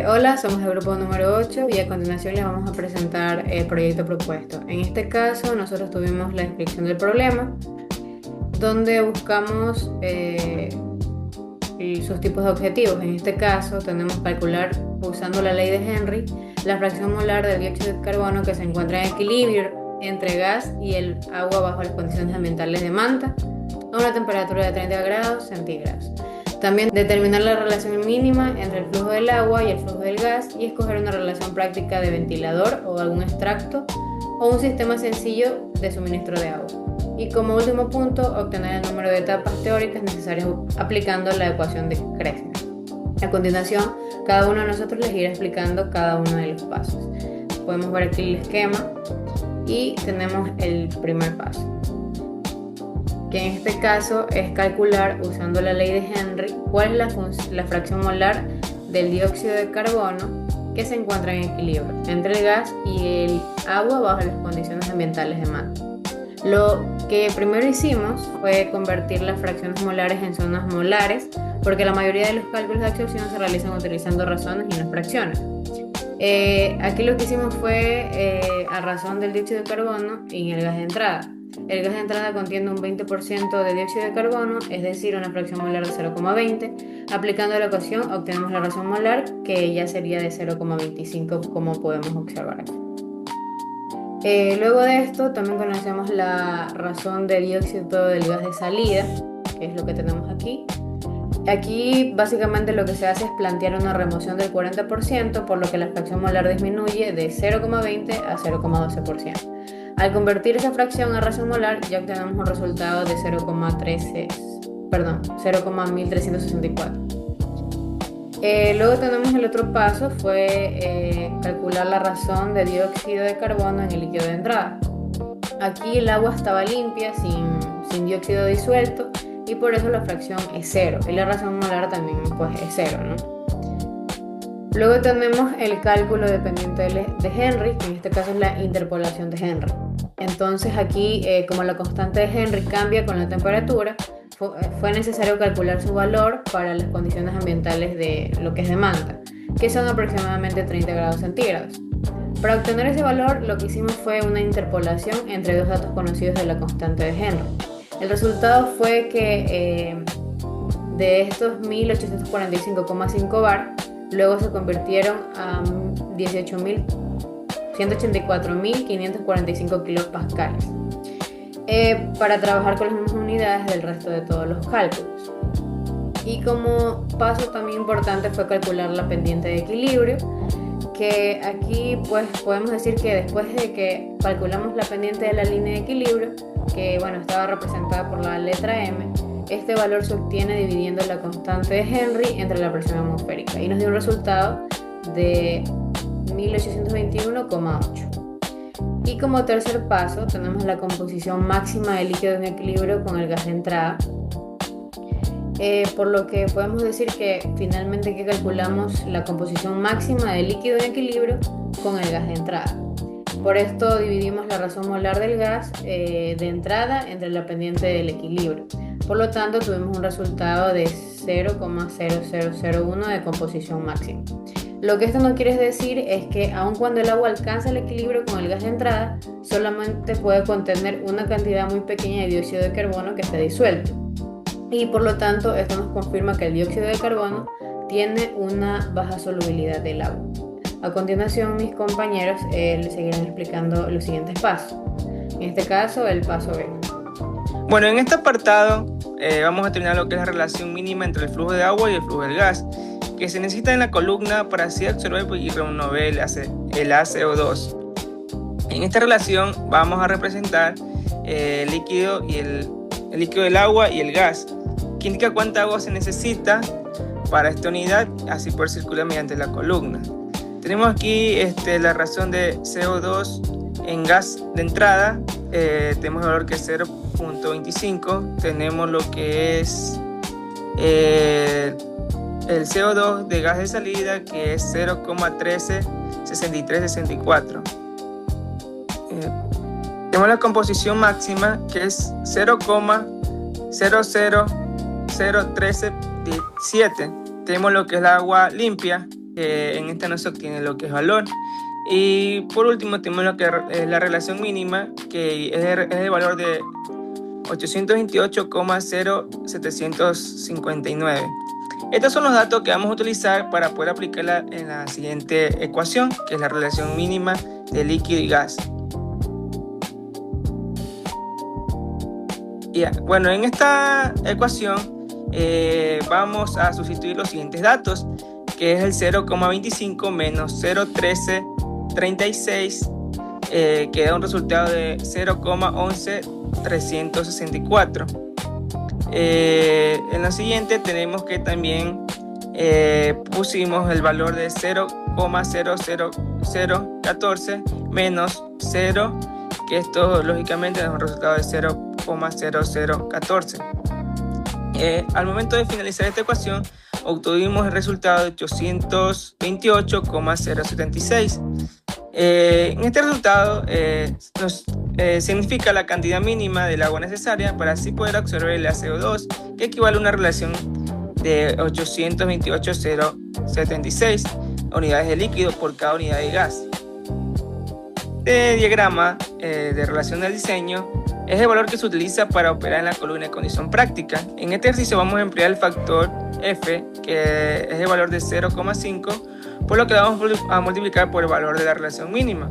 Hola, somos el grupo número 8 y a continuación les vamos a presentar el proyecto propuesto. En este caso, nosotros tuvimos la descripción del problema, donde buscamos sus tipos de objetivos. En este caso, tenemos que calcular, usando la ley de Henry, la fracción molar del dióxido de carbono que se encuentra en equilibrio entre gas y el agua bajo las condiciones ambientales de Manta, a una temperatura de 30 grados centígrados. También determinar la relación mínima entre el flujo del agua y el flujo del gas y escoger una relación práctica de ventilador o algún extracto o un sistema sencillo de suministro de agua. Y como último punto, obtener el número de etapas teóricas necesarias aplicando la ecuación de Kretschmer. A continuación, cada uno de nosotros les irá explicando cada uno de los pasos. Podemos ver aquí el esquema y tenemos el primer paso, que en este caso es calcular, usando la ley de Henry, cuál es la fracción molar del dióxido de carbono que se encuentra en equilibrio entre el gas y el agua bajo las condiciones ambientales de Manta. Lo que primero hicimos fue convertir las fracciones molares en zonas molares, porque la mayoría de los cálculos de absorción se realizan utilizando razones y no fracciones. Aquí lo que hicimos fue a razón del dióxido de carbono y el gas de entrada. El gas de entrada contiene un 20% de dióxido de carbono, es decir, una fracción molar de 0,20. Aplicando la ecuación obtenemos la razón molar, que ya sería de 0,25, como podemos observar aquí. Luego de esto también conocemos la razón de dióxido del gas de salida, que es lo que tenemos aquí. Aquí básicamente lo que se hace es plantear una remoción del 40%, por lo que la fracción molar disminuye de 0,20 a 0,12%. Al convertir esa fracción a razón molar ya obtenemos un resultado de 0,1364. Luego tenemos el otro paso, fue calcular la razón de dióxido de carbono en el líquido de entrada. Aquí el agua estaba limpia, sin dióxido disuelto, y por eso la fracción es 0, y la razón molar también pues es 0, ¿no? Luego tenemos el cálculo dependiente de Henry, que en este caso es la interpolación de Henry. Entonces aquí, como la constante de Henry cambia con la temperatura, fue necesario calcular su valor para las condiciones ambientales de lo que es de Manta, que son aproximadamente 30 grados centígrados. Para obtener ese valor, lo que hicimos fue una interpolación entre dos datos conocidos de la constante de Henry. El resultado fue que de estos 1845,5 bar, luego se convirtieron a 184.545 kilopascales, para trabajar con las mismas unidades del resto de todos los cálculos. Y como paso también importante fue calcular la pendiente de equilibrio, que aquí pues podemos decir que después de que calculamos la pendiente de la línea de equilibrio, que bueno, estaba representada por la letra M, este valor se obtiene dividiendo la constante de Henry entre la presión atmosférica y nos dio un resultado de 1821,8. Y como tercer paso tenemos la composición máxima del líquido en equilibrio con el gas de entrada, por lo que podemos decir que finalmente aquí calculamos la composición máxima del líquido en equilibrio con el gas de entrada. Por esto dividimos la razón molar del gas de entrada entre la pendiente del equilibrio. Por lo tanto, tuvimos un resultado de 0,0001 de composición máxima. Lo que esto no quiere decir es que aun cuando el agua alcanza el equilibrio con el gas de entrada, solamente puede contener una cantidad muy pequeña de dióxido de carbono que está disuelto. Y por lo tanto, esto nos confirma que el dióxido de carbono tiene una baja solubilidad del agua. A continuación, mis compañeros les seguirán explicando los siguientes pasos. En este caso, el paso B. Bueno, en este apartado vamos a determinar lo que es la relación mínima entre el flujo de agua y el flujo del gas, que se necesita en la columna para así absorber y remover el ACO2. En esta relación vamos a representar el líquido del agua y el gas, que indica cuánta agua se necesita para esta unidad, así poder circular mediante la columna. Tenemos aquí la razón de CO2 en gas de entrada, tenemos el valor que es 0,25, tenemos lo que es el CO2 de gas de salida, que es 0,136364. Tenemos la composición máxima, que es 0,0001317. Tenemos lo que es el agua limpia, En esta no se obtiene lo que es valor. Y por último tenemos lo que es la relación mínima, que es el valor de 828,0759. Estos son los datos que vamos a utilizar para poder aplicarla en la siguiente ecuación, que es la relación mínima de líquido y gas. Bueno, en esta ecuación vamos a sustituir los siguientes datos, que es el 0,25 menos 0,1336, que da un resultado de 0,11364. En la siguiente tenemos que también pusimos el valor de 0,00014 menos 0, que esto lógicamente da un resultado de 0,0014. Al momento de finalizar esta ecuación obtuvimos el resultado de 828,076. En este resultado nos significa la cantidad mínima del agua necesaria para así poder absorber el CO2, que equivale a una relación de 828,076 unidades de líquido por cada unidad de gas. Este diagrama de relación del diseño es el valor que se utiliza para operar en la columna de condición práctica. En este ejercicio vamos a emplear el factor F, que es el valor de 0,5, por lo que vamos a multiplicar por el valor de la relación mínima,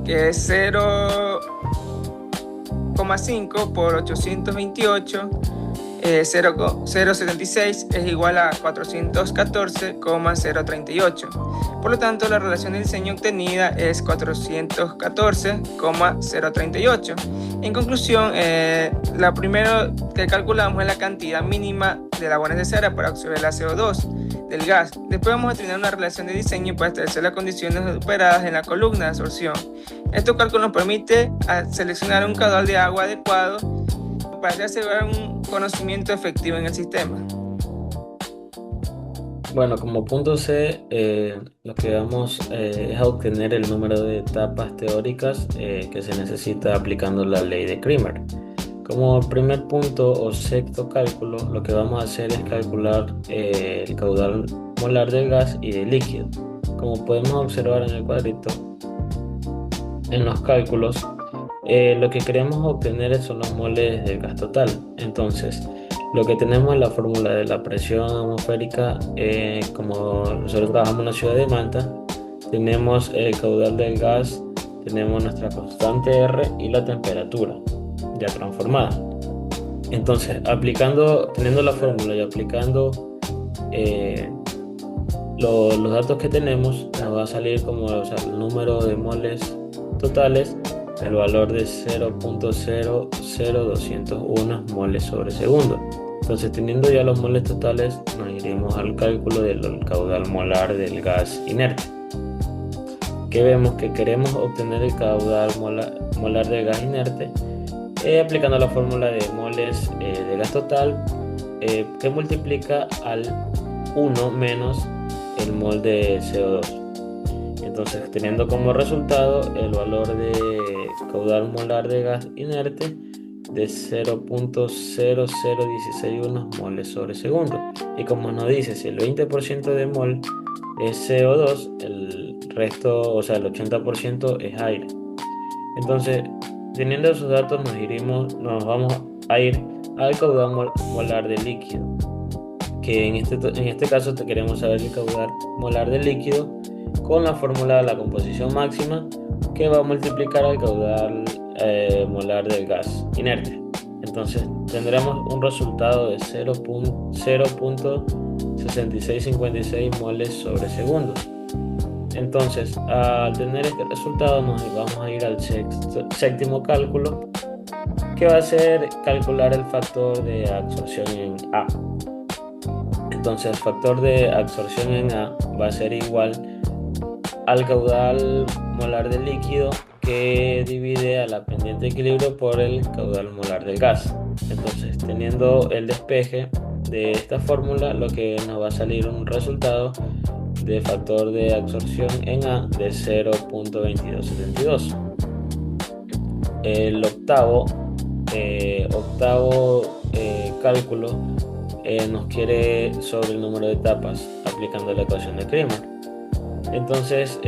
que es 0,5 por 828, 0,076 es igual a 414,038. Por lo tanto, la relación de diseño obtenida es 414,038. En conclusión, la primera que calculamos es la cantidad mínima del agua necesaria para absorber la CO2 del gas. Después vamos a tener una relación de diseño para establecer las condiciones operadas en la columna de absorción. Este cálculo nos permite seleccionar un caudal de agua adecuado para asegurar un conocimiento efectivo en el sistema. Bueno, como punto C, lo que vamos es a obtener el número de etapas teóricas que se necesita aplicando la ley de Cramer. Como primer punto o sexto cálculo, lo que vamos a hacer es calcular el caudal molar del gas y del líquido. Como podemos observar en el cuadrito, en los cálculos, lo que queremos obtener son los moles del gas total. Entonces, lo que tenemos es la fórmula de la presión atmosférica. Como nosotros trabajamos en la ciudad de Manta, tenemos el caudal del gas, tenemos nuestra constante R y la temperatura ya transformada. Entonces, teniendo la fórmula y aplicando los datos que tenemos, nos va a salir como el número de moles totales, el valor de 0,00201 moles sobre segundo. Entonces, teniendo ya los moles totales, nos iremos al cálculo del caudal molar del gas inerte. Que vemos que queremos obtener el caudal molar del gas inerte aplicando la fórmula de moles de gas total, que multiplica al 1 menos el mol de CO2. Entonces, teniendo como resultado el valor de caudal molar de gas inerte de 0,00161 moles sobre segundo. Y como nos dice, si el 20% de mol es CO2, el resto, o sea, el 80% es aire. Entonces, teniendo esos datos, nos vamos a ir al caudal molar de líquido, que en este caso queremos saber el caudal molar de líquido con la fórmula de la composición máxima, que va a multiplicar al caudal molar del gas inerte. Entonces tendremos un resultado de 0,6656 moles sobre segundo. Entonces, al tener este resultado, nos vamos a ir al séptimo cálculo, que va a ser calcular el factor de absorción en A. Entonces, el factor de absorción en A va a ser igual al caudal molar del líquido, que divide a la pendiente de equilibrio por el caudal molar del gas. Entonces, teniendo el despeje de esta fórmula, lo que nos va a salir un resultado de factor de absorción en A de 0,2272. El octavo cálculo nos quiere sobre el número de etapas aplicando la ecuación de Cramer. Entonces,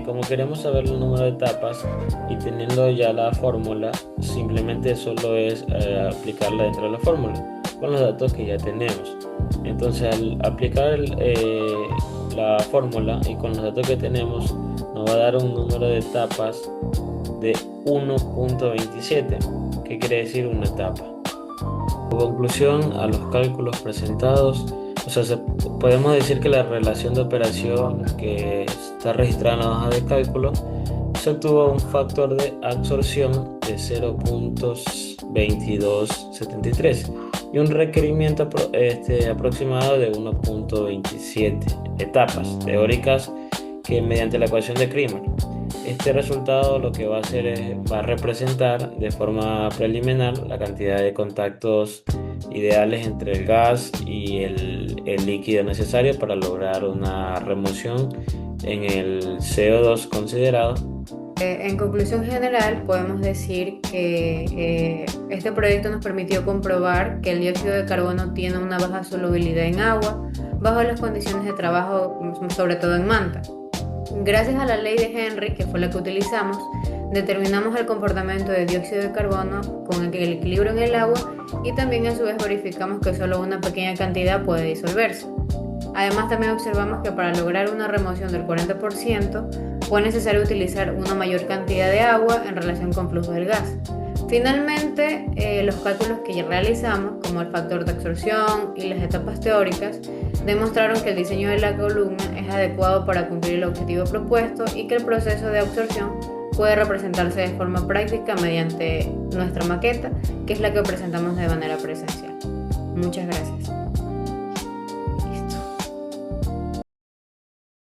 como queremos saber el número de etapas y teniendo ya la fórmula, simplemente solo es aplicarla dentro de la fórmula con los datos que ya tenemos. Entonces, al aplicar la fórmula y con los datos que tenemos, nos va a dar un número de etapas de 1.27. ¿Qué quiere decir una etapa? Como conclusión a los cálculos presentados, podemos decir que la relación de operación que está registrada en la hoja de cálculo se obtuvo un factor de absorción de 0.2273 y un requerimiento aproximado de 1.27 etapas teóricas que mediante la ecuación de Cramer. Este resultado lo que va a hacer va a representar de forma preliminar la cantidad de contactos ideales entre el gas y el líquido necesario para lograr una remoción en el CO2 considerado. En conclusión general, podemos decir que este proyecto nos permitió comprobar que el dióxido de carbono tiene una baja solubilidad en agua, bajo las condiciones de trabajo, sobre todo en manta. Gracias a la ley de Henry, que fue la que utilizamos, determinamos el comportamiento de dióxido de carbono con el equilibrio en el agua y también a su vez verificamos que solo una pequeña cantidad puede disolverse. Además, también observamos que para lograr una remoción del 40% fue necesario utilizar una mayor cantidad de agua en relación con flujo del gas. Finalmente, los cálculos que ya realizamos, como el factor de absorción y las etapas teóricas, demostraron que el diseño de la columna es adecuado para cumplir el objetivo propuesto y que el proceso de absorción puede representarse de forma práctica mediante nuestra maqueta, que es la que presentamos de manera presencial. Muchas gracias.